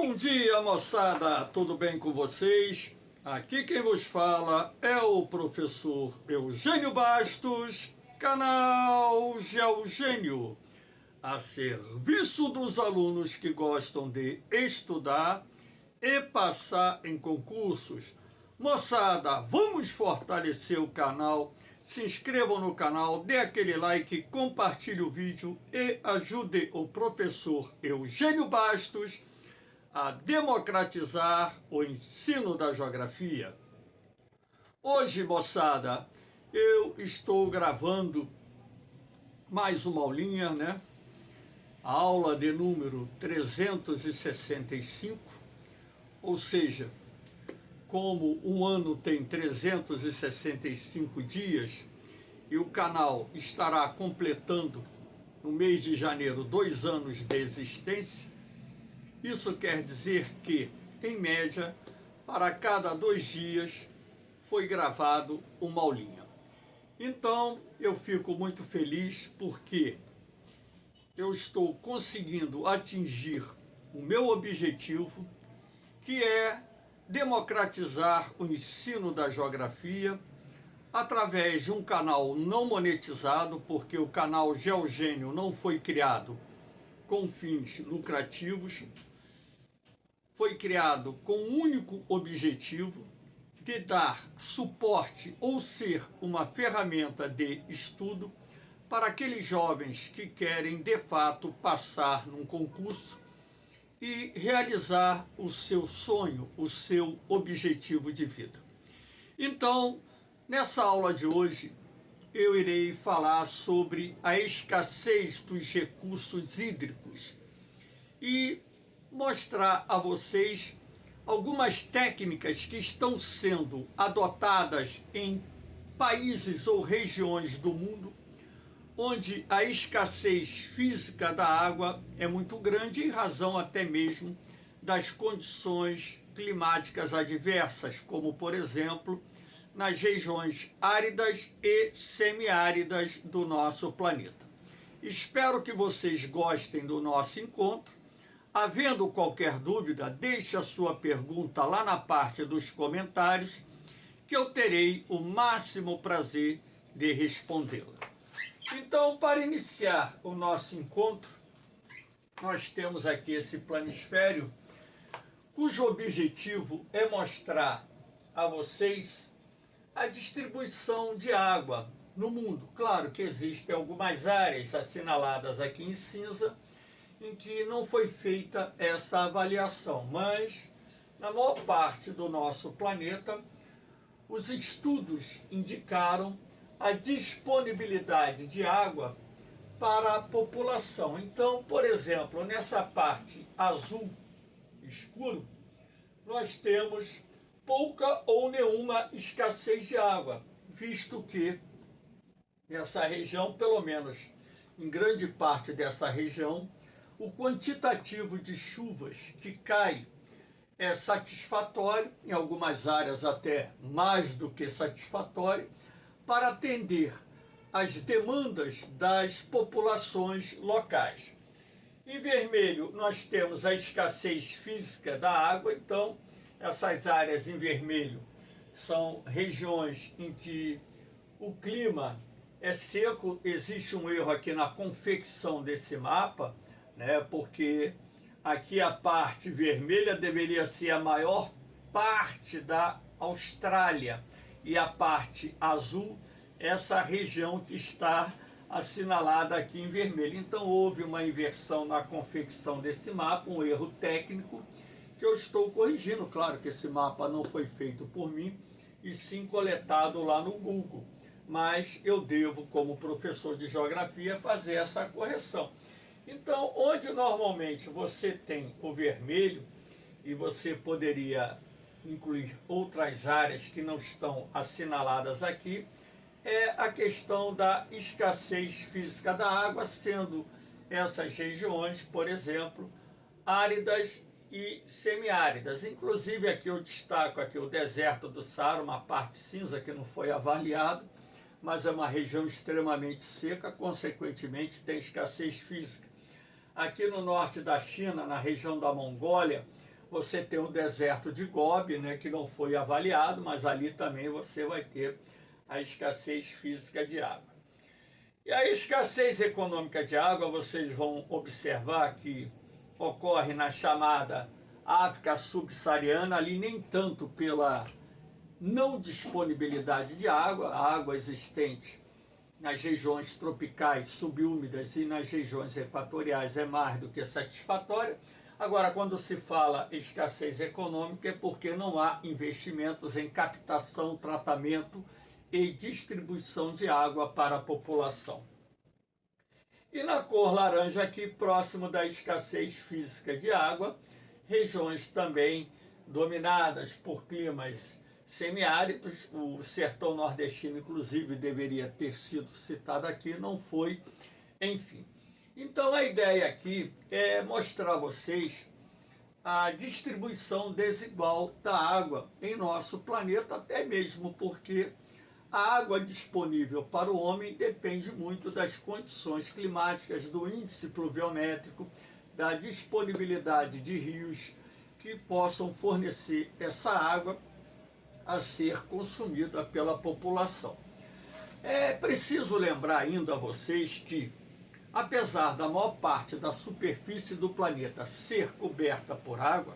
Bom dia, moçada! Tudo bem com vocês? Aqui quem vos fala é o professor Eugênio Bastos, canal Geogênio, a serviço dos alunos que gostam de estudar e passar em concursos. Moçada, vamos fortalecer o canal. Se inscrevam no canal, dê aquele like, compartilhe o vídeo e ajude o professor Eugênio Bastos a democratizar o ensino da geografia. Hoje, moçada, eu estou gravando mais uma aulinha, né? A aula de número 365, ou seja, como um ano tem 365 dias e o canal estará completando no mês de janeiro 2 anos de existência, isso quer dizer que, em média, para cada 2 dias foi gravado uma aulinha. Então, eu fico muito feliz porque eu estou conseguindo atingir o meu objetivo, que é democratizar o ensino da geografia através de um canal não monetizado, porque o canal Geogênio não foi criado com fins lucrativos. Foi criado com o único objetivo de dar suporte ou ser uma ferramenta de estudo para aqueles jovens que querem de fato passar num concurso e realizar o seu sonho, o seu objetivo de vida. Então, nessa aula de hoje, eu irei falar sobre a escassez dos recursos hídricos e mostrar a vocês algumas técnicas que estão sendo adotadas em países ou regiões do mundo onde a escassez física da água é muito grande, em razão até mesmo das condições climáticas adversas, como, por exemplo, nas regiões áridas e semiáridas do nosso planeta. Espero que vocês gostem do nosso encontro. Havendo qualquer dúvida, deixe a sua pergunta lá na parte dos comentários, que eu terei o máximo prazer de respondê-la. Então, para iniciar o nosso encontro, nós temos aqui esse planisfério, cujo objetivo é mostrar a vocês a distribuição de água no mundo. Claro que existem algumas áreas assinaladas aqui em cinza, em que não foi feita essa avaliação, mas na maior parte do nosso planeta, os estudos indicaram a disponibilidade de água para a população. Então, por exemplo, nessa parte azul escuro, nós temos pouca ou nenhuma escassez de água, visto que essa região, pelo menos em grande parte dessa região, o quantitativo de chuvas que cai é satisfatório, em algumas áreas até mais do que satisfatório, para atender às demandas das populações locais. Em vermelho, nós temos a escassez física da água, então essas áreas em vermelho são regiões em que o clima é seco. Existe um erro aqui na confecção desse mapa, né, porque aqui a parte vermelha deveria ser a maior parte da Austrália e a parte azul, essa região que está assinalada aqui em vermelho. Então houve uma inversão na confecção desse mapa, um erro técnico que eu estou corrigindo. Claro que esse mapa não foi feito por mim, e sim coletado lá no Google, mas eu devo, como professor de geografia, fazer essa correção. Então, onde normalmente você tem o vermelho, e você poderia incluir outras áreas que não estão assinaladas aqui, é a questão da escassez física da água, sendo essas regiões, por exemplo, áridas e semiáridas. Inclusive aqui eu destaco aqui o deserto do Saara, uma parte cinza que não foi avaliado, mas é uma região extremamente seca, consequentemente tem escassez física. Aqui no norte da China, na região da Mongólia, você tem o deserto de Gobi, né, que não foi avaliado, mas ali também você vai ter a escassez física de água. E a escassez econômica de água, vocês vão observar que ocorre na chamada África subsaariana, ali nem tanto pela não disponibilidade de água, a água existente nas regiões tropicais subúmidas e nas regiões equatoriais é mais do que satisfatória. Agora, quando se fala escassez econômica, é porque não há investimentos em captação, tratamento e distribuição de água para a população. E na cor laranja aqui, próximo da escassez física de água, regiões também dominadas por climas semiáridos. O sertão nordestino, inclusive, deveria ter sido citado aqui, não foi, enfim. Então a ideia aqui é mostrar a vocês a distribuição desigual da água em nosso planeta, até mesmo porque a água disponível para o homem depende muito das condições climáticas, do índice pluviométrico, da disponibilidade de rios que possam fornecer essa água a ser consumida pela população. É preciso lembrar ainda a vocês que, apesar da maior parte da superfície do planeta ser coberta por água,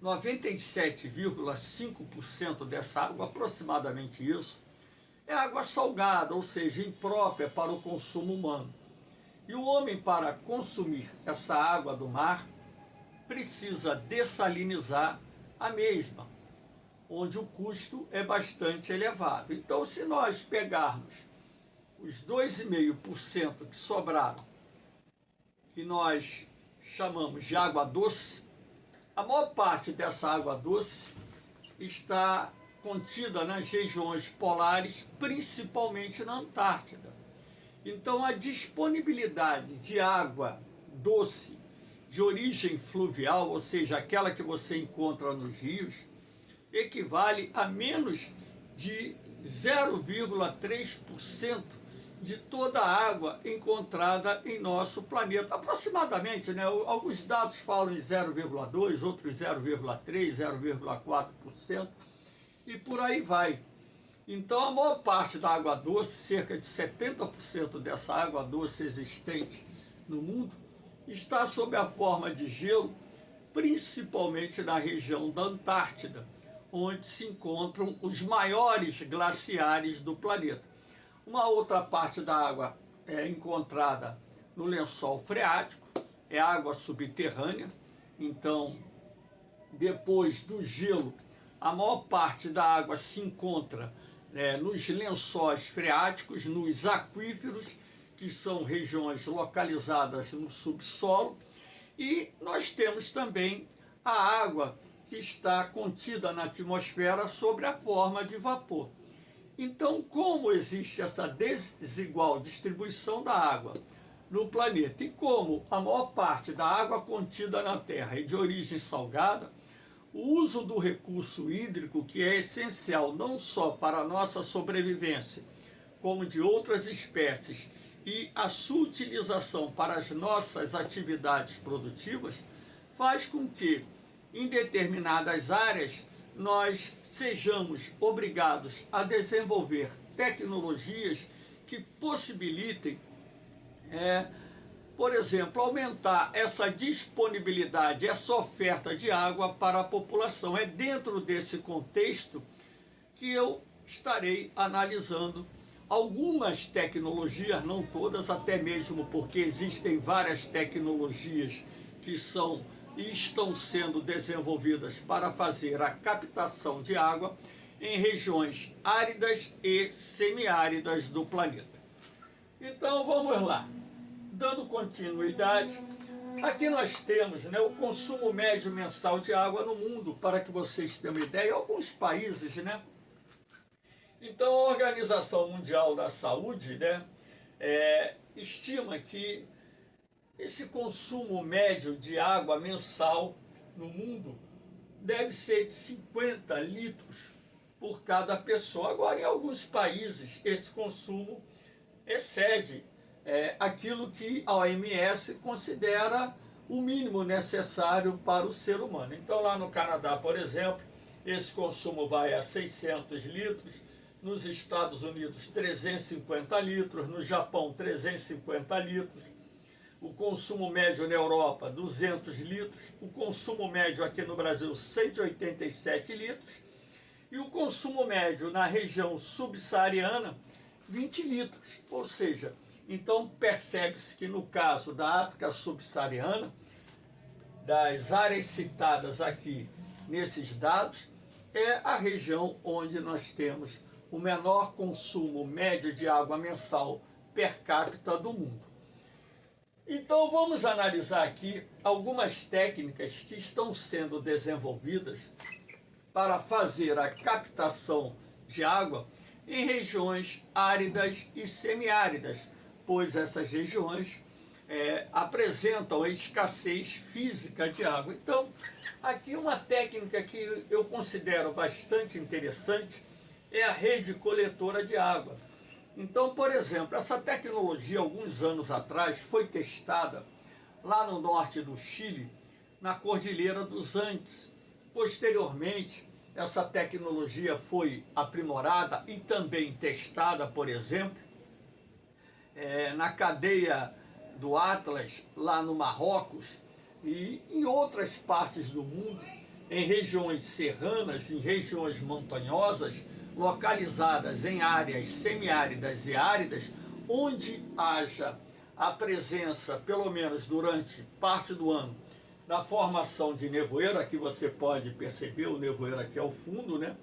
97,5% dessa água, aproximadamente isso, é água salgada, ou seja, imprópria para o consumo humano. E o homem, para consumir essa água do mar, precisa dessalinizar a mesma, onde o custo é bastante elevado. Então, se nós pegarmos os 2,5% que sobraram, que nós chamamos de água doce, a maior parte dessa água doce está contida nas regiões polares, principalmente na Antártida. Então, a disponibilidade de água doce de origem fluvial, ou seja, aquela que você encontra nos rios, equivale a menos de 0,3% de toda a água encontrada em nosso planeta. Aproximadamente, né? Alguns dados falam em 0,2%, outros 0,3%, 0,4%, e por aí vai. Então, a maior parte da água doce, cerca de 70% dessa água doce existente no mundo, está sob a forma de gelo, principalmente na região da Antártida, onde se encontram os maiores glaciares do planeta. Uma outra parte da água é encontrada no lençol freático, é água subterrânea. Então, depois do gelo, a maior parte da água se encontra nos lençóis freáticos, nos aquíferos, que são regiões localizadas no subsolo. E nós temos também a água que está contida na atmosfera sob a forma de vapor. Então, como existe essa desigual distribuição da água no planeta e como a maior parte da água contida na Terra é de origem salgada, o uso do recurso hídrico, que é essencial não só para a nossa sobrevivência, como de outras espécies, e a sua utilização para as nossas atividades produtivas, faz com que, em determinadas áreas, nós sejamos obrigados a desenvolver tecnologias que possibilitem, por exemplo, aumentar essa disponibilidade, essa oferta de água para a população. É dentro desse contexto que eu estarei analisando algumas tecnologias, não todas, até mesmo porque existem várias tecnologias que são e estão sendo desenvolvidas para fazer a captação de água em regiões áridas e semiáridas do planeta. Então vamos lá, dando continuidade, aqui nós temos o consumo médio mensal de água no mundo, para que vocês tenham uma ideia, alguns países, Então a Organização Mundial da Saúde, estima que esse consumo médio de água mensal no mundo deve ser de 50 litros por cada pessoa. Agora, em alguns países, esse consumo excede aquilo que a OMS considera o mínimo necessário para o ser humano. Então lá no Canadá, por exemplo, esse consumo vai a 600 litros, nos Estados Unidos 350 litros, no Japão 350 litros, o consumo médio na Europa 200 litros, o consumo médio aqui no Brasil 187 litros e o consumo médio na região subsaariana 20 litros, ou seja, então percebe-se que no caso da África subsaariana, das áreas citadas aqui nesses dados, é a região onde nós temos o menor consumo médio de água mensal per capita do mundo. Então vamos analisar aqui algumas técnicas que estão sendo desenvolvidas para fazer a captação de água em regiões áridas e semiáridas, pois essas regiões apresentam a escassez física de água. Então, aqui uma técnica que eu considero bastante interessante é a rede coletora de água. Então, por exemplo, essa tecnologia, alguns anos atrás, foi testada lá no norte do Chile, na Cordilheira dos Andes. Posteriormente, essa tecnologia foi aprimorada e também testada, por exemplo, na cadeia do Atlas, lá no Marrocos, e em outras partes do mundo, em regiões serranas, em regiões montanhosas, localizadas em áreas semiáridas e áridas, onde haja a presença, pelo menos durante parte do ano, da formação de nevoeiro. Aqui você pode perceber o nevoeiro aqui ao fundo, né?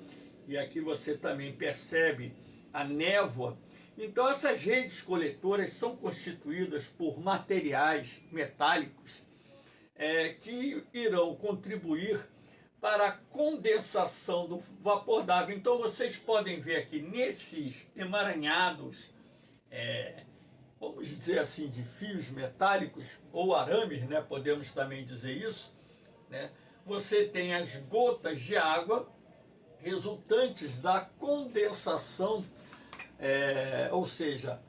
E aqui você também percebe a névoa. Então essas redes coletoras são constituídas por materiais metálicos que irão contribuir para a condensação do vapor d'água. Então vocês podem ver aqui nesses emaranhados, vamos dizer assim, de fios metálicos, ou arames, né? Podemos também dizer isso, né? Você tem as gotas de água resultantes da condensação, ou seja,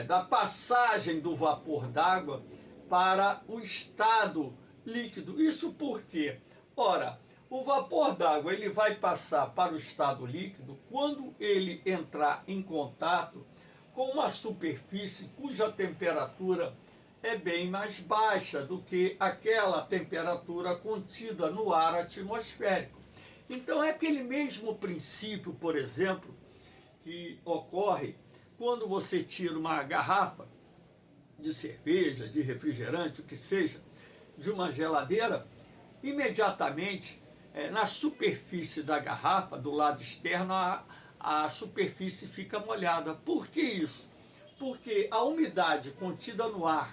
da passagem do vapor d'água para o estado líquido. Isso por quê? Ora, o vapor d'água ele vai passar para o estado líquido quando ele entrar em contato com uma superfície cuja temperatura é bem mais baixa do que aquela temperatura contida no ar atmosférico. Então é aquele mesmo princípio, por exemplo, que ocorre quando você tira uma garrafa de cerveja, de refrigerante, o que seja, de uma geladeira, imediatamente na superfície da garrafa, do lado externo, a superfície fica molhada. Por que isso? Porque a umidade contida no ar,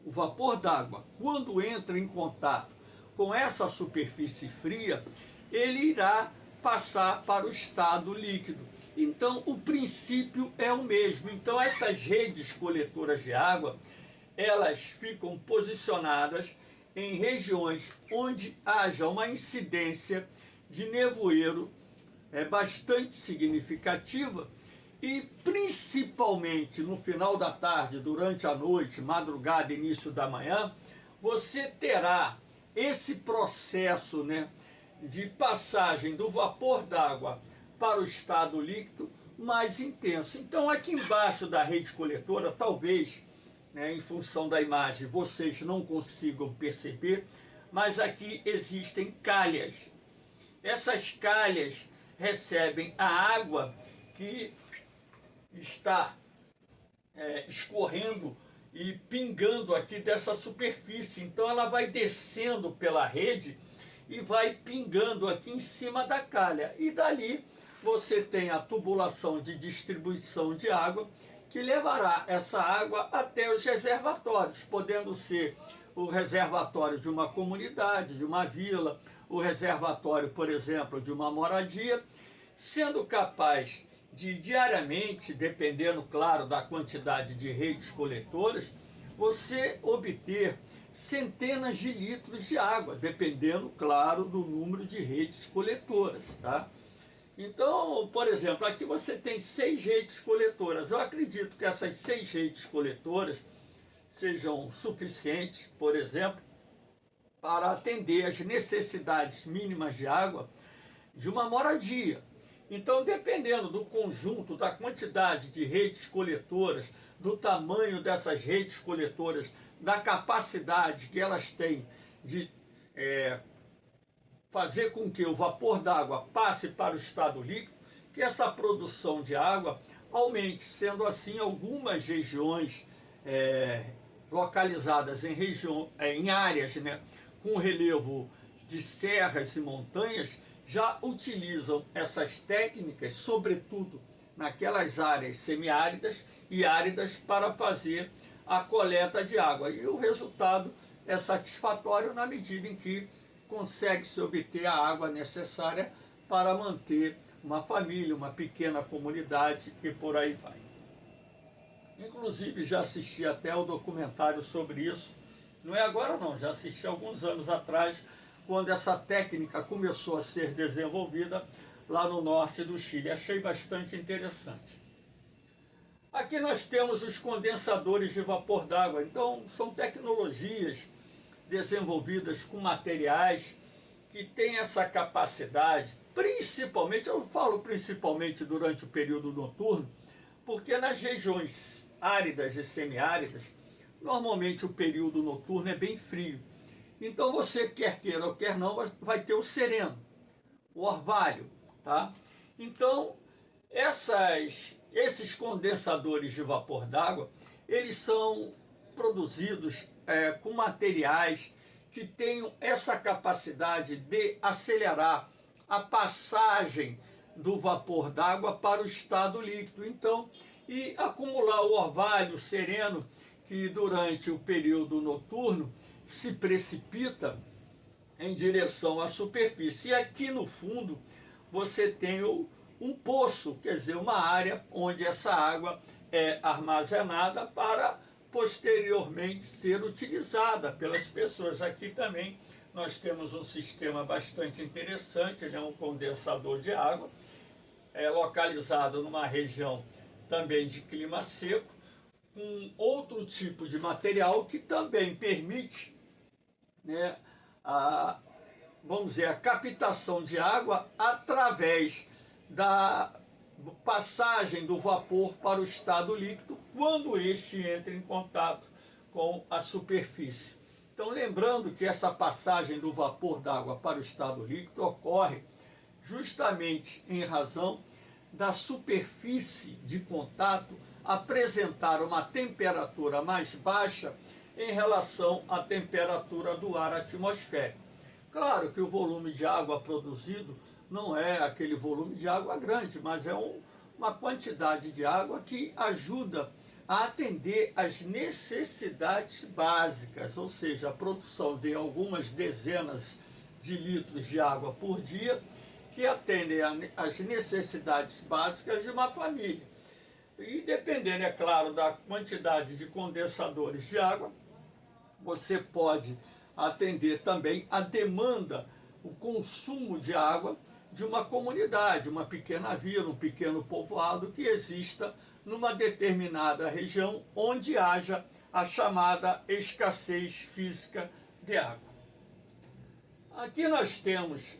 o vapor d'água, quando entra em contato com essa superfície fria, ele irá passar para o estado líquido. Então o princípio é o mesmo. Então essas redes coletoras de água, elas ficam posicionadas em regiões onde haja uma incidência de nevoeiro bastante significativa, e principalmente no final da tarde, durante a noite, madrugada, início da manhã, você terá esse processo, né, de passagem do vapor d'água para o estado líquido mais intenso. Então aqui embaixo da rede coletora, talvez, em função da imagem, vocês não consigam perceber, mas aqui existem calhas. Essas calhas recebem a água que está escorrendo e pingando aqui dessa superfície. Então ela vai descendo pela rede e vai pingando aqui em cima da calha. E dali você tem a tubulação de distribuição de água, que levará essa água até os reservatórios, podendo ser o reservatório de uma comunidade, de uma vila, o reservatório, por exemplo, de uma moradia, sendo capaz de diariamente, dependendo, claro, da quantidade de redes coletoras, você obter centenas de litros de água, dependendo, claro, do número de redes coletoras, tá? Então, por exemplo, aqui você tem 6 redes coletoras. Eu acredito que essas 6 redes coletoras sejam suficientes, por exemplo, para atender às necessidades mínimas de água de uma moradia. Então, dependendo do conjunto, da quantidade de redes coletoras, do tamanho dessas redes coletoras, da capacidade que elas têm de fazer com que o vapor d'água passe para o estado líquido, que essa produção de água aumente. Sendo assim, algumas regiões localizadas em áreas, né, com relevo de serras e montanhas, já utilizam essas técnicas, sobretudo naquelas áreas semiáridas e áridas, para fazer a coleta de água. E o resultado é satisfatório na medida em que consegue-se obter a água necessária para manter uma família, uma pequena comunidade e por aí vai. Inclusive já assisti até o documentário sobre isso, não é agora não, já assisti alguns anos atrás, quando essa técnica começou a ser desenvolvida lá no norte do Chile. Achei bastante interessante. Aqui nós temos os condensadores de vapor d'água. Então, são tecnologias desenvolvidas com materiais que têm essa capacidade, principalmente, eu falo principalmente durante o período noturno, porque nas regiões áridas e semiáridas, normalmente o período noturno é bem frio. Então você, quer queira ou quer não, vai ter o sereno, o orvalho, tá? Então, esses condensadores de vapor d'água, eles são produzidos com materiais que tenham essa capacidade de acelerar a passagem do vapor d'água para o estado líquido. Então, e acumular o orvalho sereno, que durante o período noturno se precipita em direção à superfície. E aqui no fundo você tem um poço, quer dizer, uma área onde essa água é armazenada para posteriormente ser utilizada pelas pessoas. Aqui também nós temos um sistema bastante interessante, ele é um condensador de água, localizado numa região também de clima seco, com outro tipo de material que também permite, né, vamos dizer, a captação de água através da passagem do vapor para o estado líquido, quando este entra em contato com a superfície. Então, lembrando que essa passagem do vapor d'água para o estado líquido ocorre justamente em razão da superfície de contato apresentar uma temperatura mais baixa em relação à temperatura do ar atmosférico. Claro que o volume de água produzido não é aquele volume de água grande, mas é uma quantidade de água que ajuda a atender às necessidades básicas, ou seja, a produção de algumas dezenas de litros de água por dia, que atendem às necessidades básicas de uma família. E dependendo, é claro, da quantidade de condensadores de água, você pode atender também a demanda, o consumo de água de uma comunidade, uma pequena vila, um pequeno povoado que exista numa determinada região onde haja a chamada escassez física de água. Aqui nós temos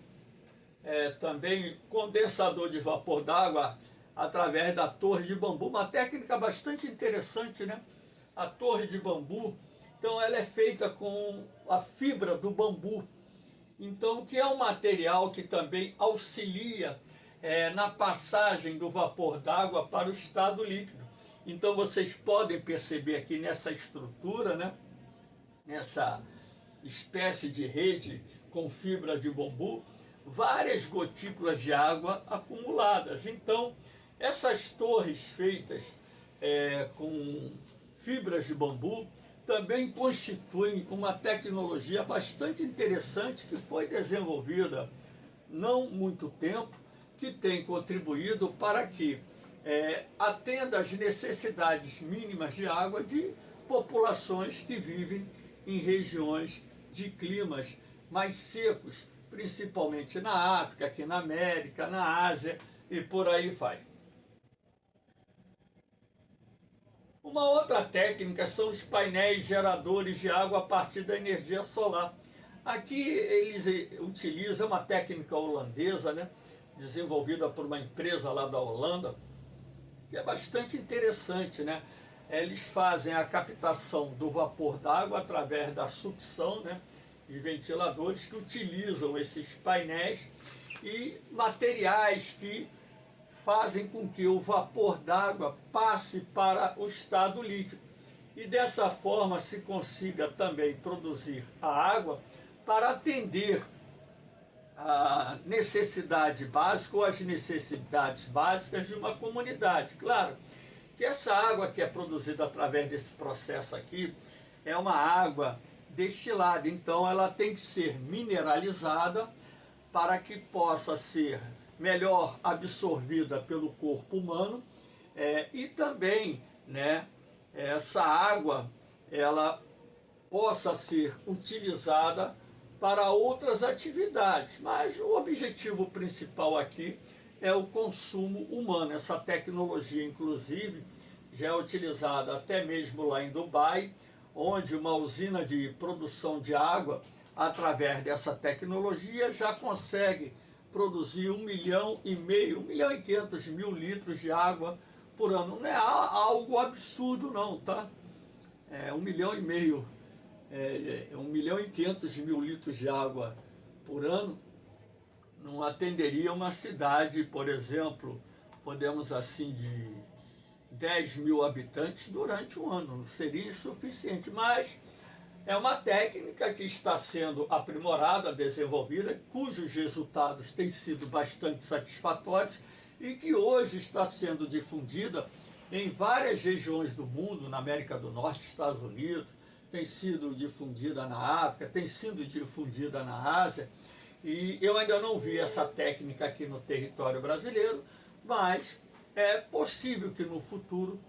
também condensador de vapor d'água através da torre de bambu, uma técnica bastante interessante, né? A torre de bambu, então ela é feita com a fibra do bambu, então que é um material que também auxilia na passagem do vapor d'água para o estado líquido. Então vocês podem perceber aqui nessa estrutura, né? Nessa espécie de rede com fibra de bambu, várias gotículas de água acumuladas. Então, essas torres feitas com fibras de bambu também constituem uma tecnologia bastante interessante que foi desenvolvida não muito tempo, que tem contribuído para que atenda às necessidades mínimas de água de populações que vivem em regiões de climas mais secos, principalmente na África, aqui na América, na Ásia e por aí vai. Uma outra técnica são os painéis geradores de água a partir da energia solar. Aqui eles utilizam uma técnica holandesa, né, desenvolvida por uma empresa lá da Holanda, que é bastante interessante, né? Eles fazem a captação do vapor d'água através da sucção, né, de ventiladores que utilizam esses painéis e materiais que fazem com que o vapor d'água passe para o estado líquido. E dessa forma se consiga também produzir a água para atender a necessidade básica ou as necessidades básicas de uma comunidade. Claro que essa água que é produzida através desse processo aqui é uma água destilada, então ela tem que ser mineralizada para que possa ser melhor absorvida pelo corpo humano, e também, né, essa água ela possa ser utilizada para outras atividades, mas o objetivo principal aqui é o consumo humano. Essa tecnologia, inclusive, já é utilizada até mesmo lá em Dubai, onde uma usina de produção de água, através dessa tecnologia, já consegue produzir 1,5 milhão, 1,5 milhão litros de água por ano. Não é algo absurdo não, tá? 1,5 milhão, 1,5 milhão litros de água por ano não atenderia uma cidade, por exemplo, podemos assim, de 10 mil habitantes durante um ano. Não seria insuficiente, mas é uma técnica que está sendo aprimorada, desenvolvida, cujos resultados têm sido bastante satisfatórios e que hoje está sendo difundida em várias regiões do mundo, na América do Norte, Estados Unidos, tem sido difundida na África, tem sido difundida na Ásia, e eu ainda não vi essa técnica aqui no território brasileiro, mas é possível que no futuro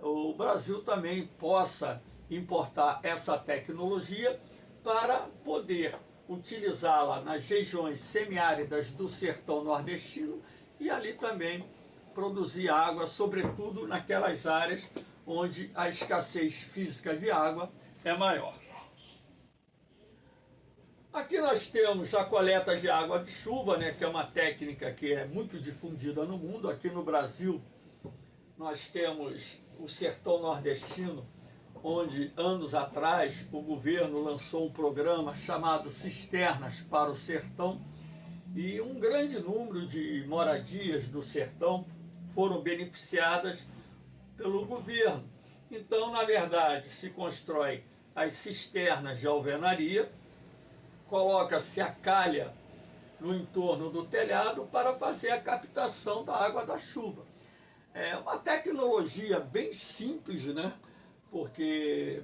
o Brasil também possa importar essa tecnologia para poder utilizá-la nas regiões semiáridas do sertão nordestino e ali também produzir água, sobretudo naquelas áreas onde a escassez física de água é maior. Aqui nós temos a coleta de água de chuva, né, que é uma técnica que é muito difundida no mundo. Aqui no Brasil nós temos o sertão nordestino, onde anos atrás o governo lançou um programa chamado Cisternas para o Sertão, e um grande número de moradias do sertão foram beneficiadas pelo governo. Então, na verdade, se constrói as cisternas de alvenaria, coloca-se a calha no entorno do telhado para fazer a captação da água da chuva. É uma tecnologia bem simples, né? Porque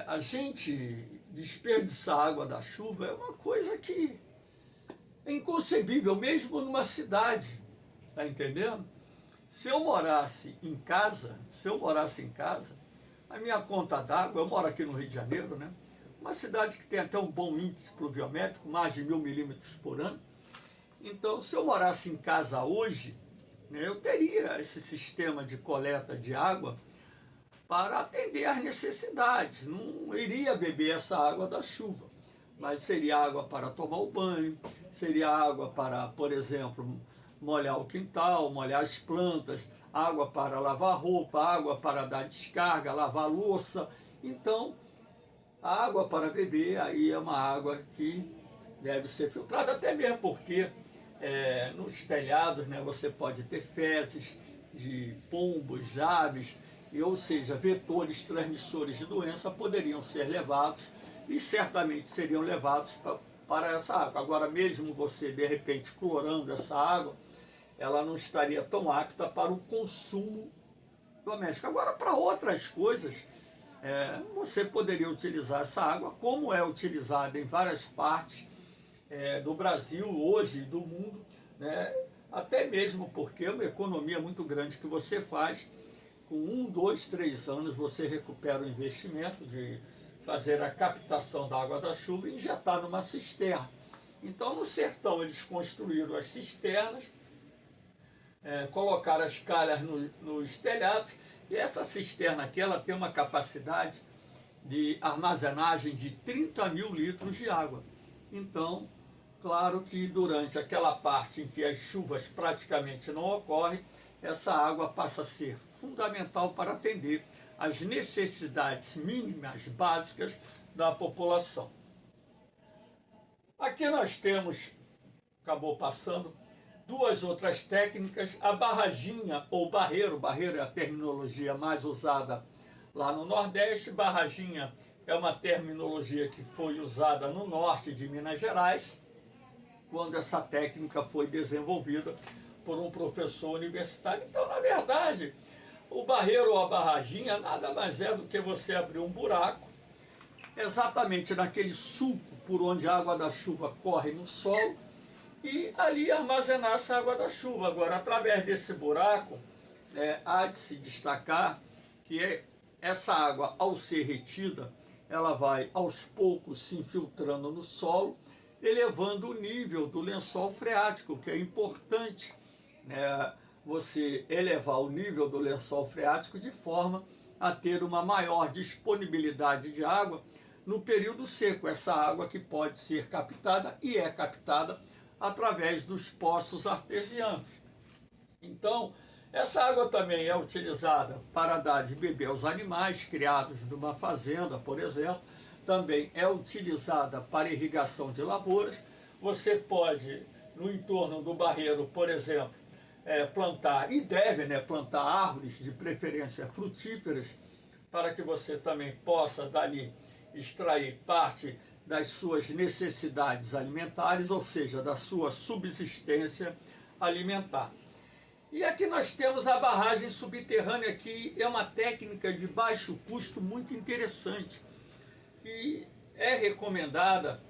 a gente desperdiçar a água da chuva é uma coisa que é inconcebível, mesmo numa cidade, tá entendendo? Se eu morasse em casa, a minha conta d'água, eu moro aqui no Rio de Janeiro, né? Uma cidade que tem até um bom índice pluviométrico, mais de 1.000 milímetros por ano. Então, se eu morasse em casa hoje, né, eu teria esse sistema de coleta de água para atender às necessidades. Não iria beber essa água da chuva, mas seria água para tomar o banho, seria água para, por exemplo, molhar o quintal, molhar as plantas, água para lavar roupa, água para dar descarga, lavar louça. Então, a água para beber aí é uma água que deve ser filtrada, até mesmo porque nos telhados, né, você pode ter fezes de pombos, aves, ou seja, vetores transmissores de doença poderiam ser levados e certamente seriam levados para essa água. Agora, mesmo você, de repente, clorando essa água, ela não estaria tão apta para o consumo doméstico. Agora, para outras coisas, você poderia utilizar essa água, como é utilizada em várias partes do Brasil hoje e do mundo, né? Até mesmo porque é uma economia muito grande que você faz. Com 1, 2, 3 anos você recupera o investimento de fazer a captação da água da chuva e injetar numa cisterna. Então, no sertão eles construíram as cisternas, colocar as calhas nos telhados, e essa cisterna aqui ela tem uma capacidade de armazenagem de 30 mil litros de água. Então, claro que durante aquela parte em que as chuvas praticamente não ocorrem, essa água passa a ser fundamental para atender às necessidades mínimas básicas da população. Aqui nós temos, acabou passando, duas outras técnicas, a barraginha ou barreiro é a terminologia mais usada lá no Nordeste, barraginha é uma terminologia que foi usada no norte de Minas Gerais, quando essa técnica foi desenvolvida por um professor universitário. Então, na verdade, o barreiro ou a barraginha nada mais é do que você abrir um buraco, exatamente naquele sulco por onde a água da chuva corre no solo, e ali armazenar essa água da chuva. Agora, através desse buraco, há de se destacar que essa água, ao ser retida, ela vai aos poucos se infiltrando no solo, elevando o nível do lençol freático, que é importante, né, você elevar o nível do lençol freático de forma a ter uma maior disponibilidade de água no período seco. Essa água que pode ser captada e é captada através dos poços artesianos. Então, essa água também é utilizada para dar de beber aos animais criados numa fazenda, por exemplo. Também é utilizada para irrigação de lavouras. Você pode, no entorno do barreiro, por exemplo, plantar, e deve plantar árvores, de preferência frutíferas, para que você também possa dali extrair parte das suas necessidades alimentares, ou seja, da sua subsistência alimentar. E aqui nós temos a barragem subterrânea, que é uma técnica de baixo custo muito interessante, que é recomendada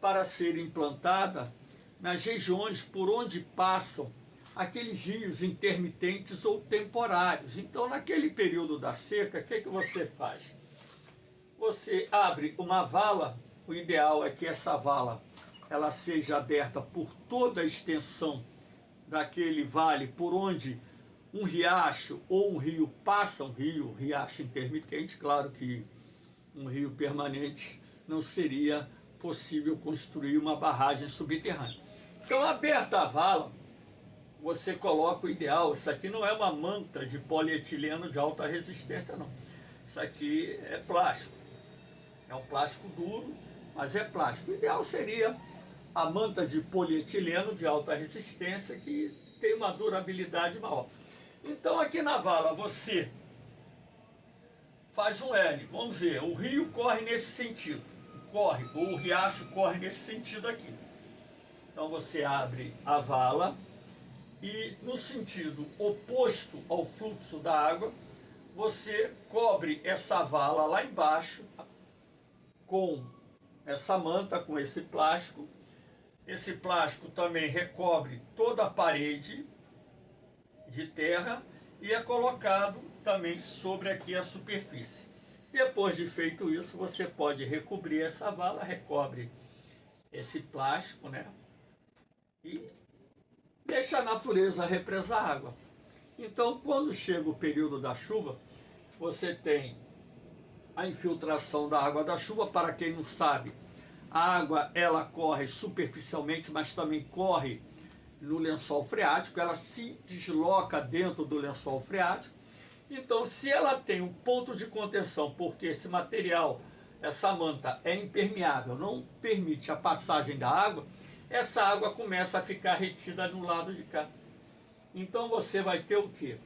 para ser implantada nas regiões por onde passam aqueles rios intermitentes ou temporários. Então, naquele período da seca, o que você faz? Você abre uma vala, o ideal é que essa vala ela seja aberta por toda a extensão daquele vale por onde um riacho ou um rio passa, riacho intermitente. Claro que um rio permanente não seria possível construir uma barragem subterrânea. Então, aberta a vala, você coloca o ideal. Isso aqui não é uma manta de polietileno de alta resistência, não. Isso aqui é plástico. É um plástico duro, mas é plástico. O ideal seria a manta de polietileno de alta resistência, que tem uma durabilidade maior. Então, aqui na vala você faz um L. Vamos ver, o rio corre nesse sentido. Ou o riacho corre nesse sentido aqui. Então, você abre a vala e, no sentido oposto ao fluxo da água, você cobre essa vala lá embaixo com essa manta, com esse plástico. Esse plástico também recobre toda a parede de terra e é colocado também sobre aqui a superfície. Depois de feito isso, você pode recobrir essa vala, recobre esse plástico, e deixa a natureza represar água. Então, quando chega o período da chuva, você tem a infiltração da água da chuva. Para quem não sabe, a água ela corre superficialmente, mas também corre no lençol freático, ela se desloca dentro do lençol freático. Então, se ela tem um ponto de contenção, porque esse material, essa manta é impermeável, não permite a passagem da água, essa água começa a ficar retida no lado de cá. Então, você vai ter o quê?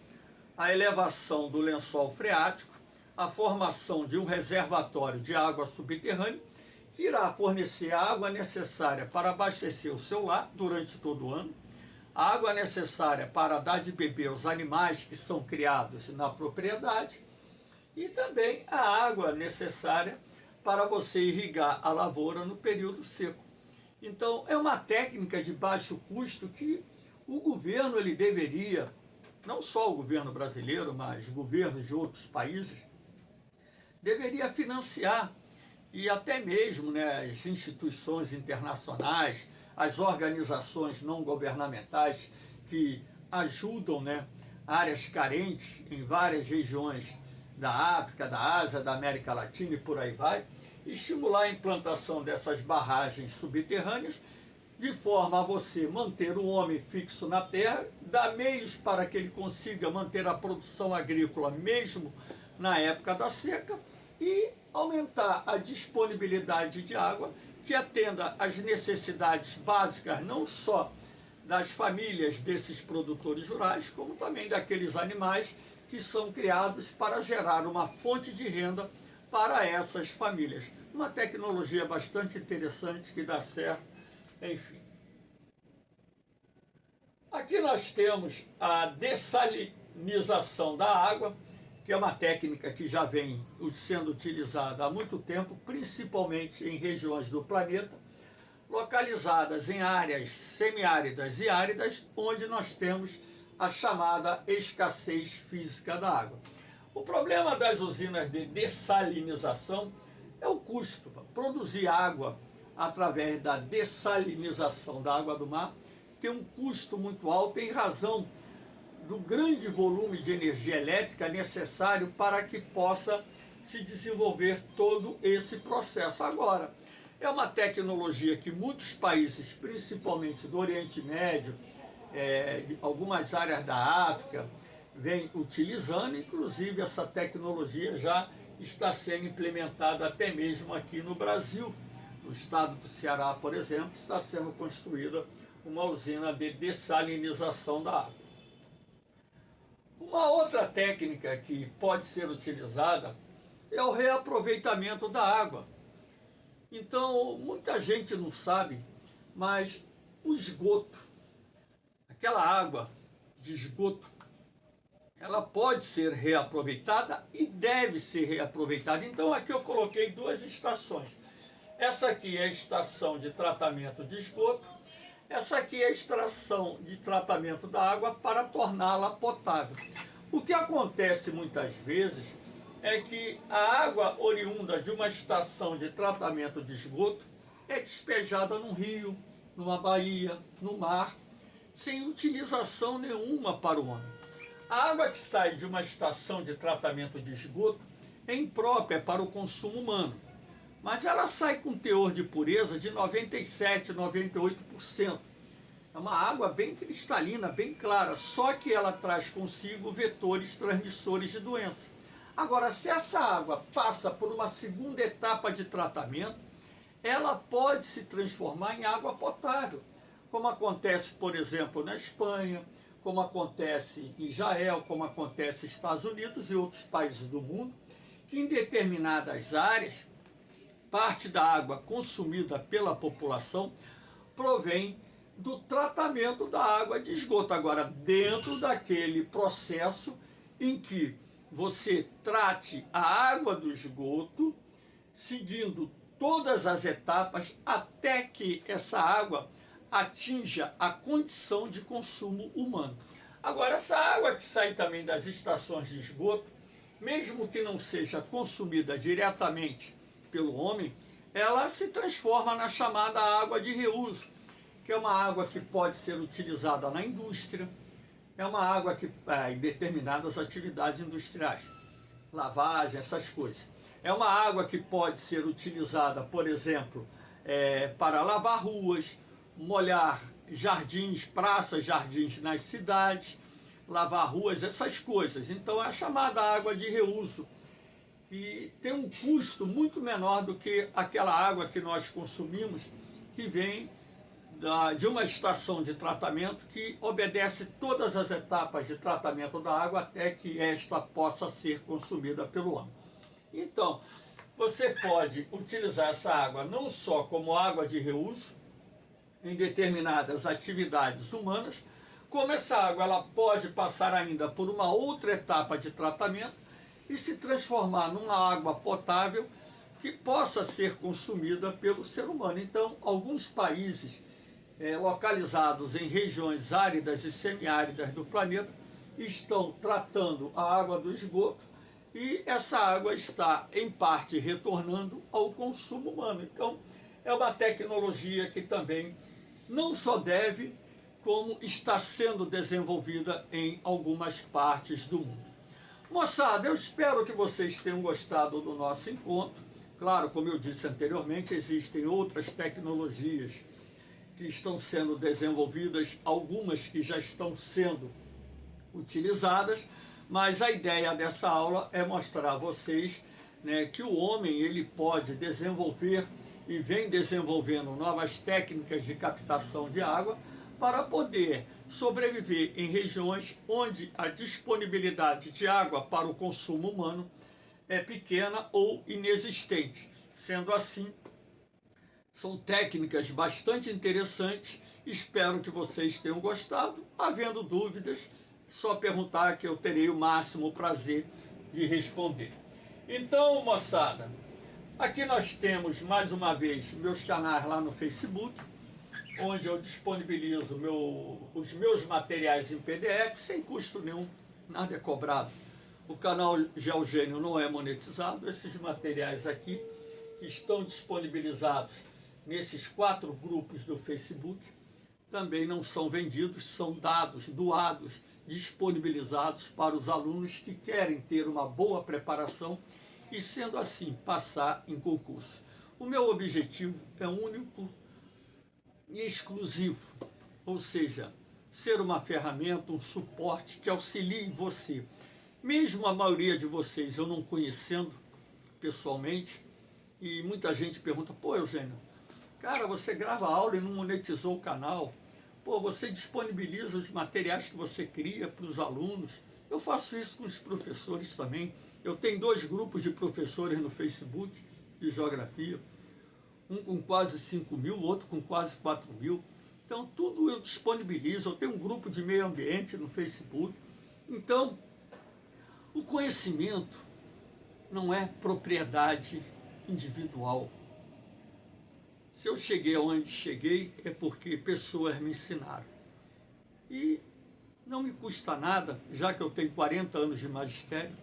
A elevação do lençol freático, a formação de um reservatório de água subterrânea, que irá fornecer a água necessária para abastecer o seu lar durante todo o ano, a água necessária para dar de beber aos animais que são criados na propriedade, e também a água necessária para você irrigar a lavoura no período seco. Então, é uma técnica de baixo custo que o governo ele deveria, não só o governo brasileiro, mas governos de outros países, deveria financiar, e até mesmo as instituições internacionais, as organizações não governamentais que ajudam, né, áreas carentes em várias regiões da África, da Ásia, da América Latina e por aí vai, estimular a implantação dessas barragens subterrâneas de forma a você manter o homem fixo na terra, dar meios para que ele consiga manter a produção agrícola mesmo na época da seca e aumentar a disponibilidade de água que atenda às necessidades básicas não só das famílias desses produtores rurais, como também daqueles animais que são criados para gerar uma fonte de renda para essas famílias. Uma tecnologia bastante interessante que dá certo, enfim. Aqui nós temos a dessalinização da água, que é uma técnica que já vem sendo utilizada há muito tempo, principalmente em regiões do planeta, localizadas em áreas semiáridas e áridas, onde nós temos a chamada escassez física da água. O problema das usinas de dessalinização é o custo. Produzir água através da dessalinização da água do mar tem um custo muito alto em razão do grande volume de energia elétrica necessário para que possa se desenvolver todo esse processo. Agora, é uma tecnologia que muitos países, principalmente do Oriente Médio, de algumas áreas da África, vêm utilizando, inclusive essa tecnologia já está sendo implementada até mesmo aqui no Brasil. No estado do Ceará, por exemplo, está sendo construída uma usina de dessalinização da água. Uma outra técnica que pode ser utilizada é o reaproveitamento da água. Então, muita gente não sabe, mas o esgoto, aquela água de esgoto, ela pode ser reaproveitada e deve ser reaproveitada. Então, aqui eu coloquei duas estações. Essa aqui é a estação de tratamento de esgoto, essa aqui é a estação de tratamento da água para torná-la potável. O que acontece muitas vezes é que a água oriunda de uma estação de tratamento de esgoto é despejada num rio, numa baía, no mar, sem utilização nenhuma para o homem. A água que sai de uma estação de tratamento de esgoto é imprópria para o consumo humano, mas ela sai com teor de pureza de 97, 98%. É uma água bem cristalina, bem clara, só que ela traz consigo vetores transmissores de doença. Agora, se essa água passa por uma segunda etapa de tratamento, ela pode se transformar em água potável, como acontece, por exemplo, na Espanha, como acontece em Israel, como acontece nos Estados Unidos e outros países do mundo, que em determinadas áreas, parte da água consumida pela população provém do tratamento da água de esgoto. Agora, dentro daquele processo em que você trate a água do esgoto, seguindo todas as etapas até que essa água atinja a condição de consumo humano. Agora, essa água que sai também das estações de esgoto, mesmo que não seja consumida diretamente pelo homem, ela se transforma na chamada água de reuso, que é uma água que pode ser utilizada na indústria, é uma água que em determinadas atividades industriais, lavagem, essas coisas. É uma água que pode ser utilizada, por exemplo, para lavar ruas, molhar jardins, praças, jardins nas cidades, lavar ruas, essas coisas. Então é a chamada água de reuso, que tem um custo muito menor do que aquela água que nós consumimos, que vem de uma estação de tratamento que obedece todas as etapas de tratamento da água até que esta possa ser consumida pelo homem. Então, você pode utilizar essa água não só como água de reuso em determinadas atividades humanas, como essa água ela pode passar ainda por uma outra etapa de tratamento e se transformar numa água potável que possa ser consumida pelo ser humano. Então, alguns países localizados em regiões áridas e semiáridas do planeta estão tratando a água do esgoto e essa água está, em parte, retornando ao consumo humano. Então, é uma tecnologia que também não só deve, como está sendo desenvolvida em algumas partes do mundo. Moçada, eu espero que vocês tenham gostado do nosso encontro. Claro, como eu disse anteriormente, existem outras tecnologias que estão sendo desenvolvidas, algumas que já estão sendo utilizadas, mas a ideia dessa aula é mostrar a vocês, né, que o homem ele pode desenvolver e vem desenvolvendo novas técnicas de captação de água para poder sobreviver em regiões onde a disponibilidade de água para o consumo humano é pequena ou inexistente. Sendo assim, são técnicas bastante interessantes. Espero que vocês tenham gostado. Havendo dúvidas, só perguntar que eu terei o máximo prazer de responder. Então, moçada, aqui nós temos mais uma vez meus canais lá no Facebook, onde eu disponibilizo os meus materiais em PDF sem custo nenhum, nada é cobrado. O canal Geogênio não é monetizado. Esses materiais aqui que estão disponibilizados nesses 4 grupos do Facebook também não são vendidos, são dados, doados, disponibilizados para os alunos que querem ter uma boa preparação e, sendo assim, passar em concurso. O meu objetivo é único e exclusivo, ou seja, ser uma ferramenta, um suporte que auxilie você. Mesmo a maioria de vocês eu não conhecendo pessoalmente, e muita gente pergunta, pô, Eugênio, cara, você grava aula e não monetizou o canal, pô, você disponibiliza os materiais que você cria para os alunos. Eu faço isso com os professores também. Eu tenho 2 grupos de professores no Facebook de geografia, um com quase 5.000, outro com quase 4.000. Então tudo eu disponibilizo. Eu tenho um grupo de meio ambiente no Facebook. Então, o conhecimento não é propriedade individual. Se eu cheguei onde cheguei, é porque pessoas me ensinaram. E não me custa nada, já que eu tenho 40 anos de magistério,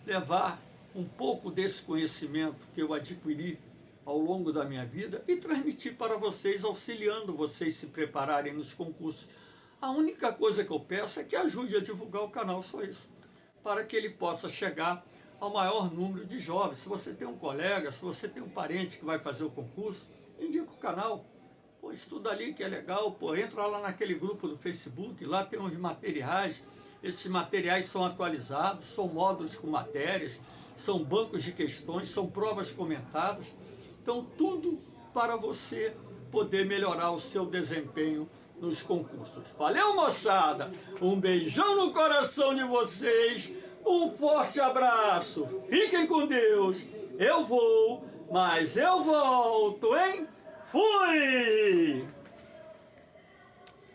levar um pouco desse conhecimento que eu adquiri ao longo da minha vida e transmitir para vocês, auxiliando vocês se prepararem nos concursos. A única coisa que eu peço é que ajude a divulgar o canal, só isso, para que ele possa chegar ao maior número de jovens. Se você tem um colega, se você tem um parente que vai fazer o concurso, indica o canal, pô, estuda ali que é legal, pô, entra lá naquele grupo do Facebook, lá tem uns materiais, esses materiais são atualizados, são módulos com matérias, são bancos de questões, são provas comentadas, então tudo para você poder melhorar o seu desempenho nos concursos. Valeu, moçada! Um beijão no coração de vocês, um forte abraço, fiquem com Deus, eu vou, mas eu volto, hein? Fui!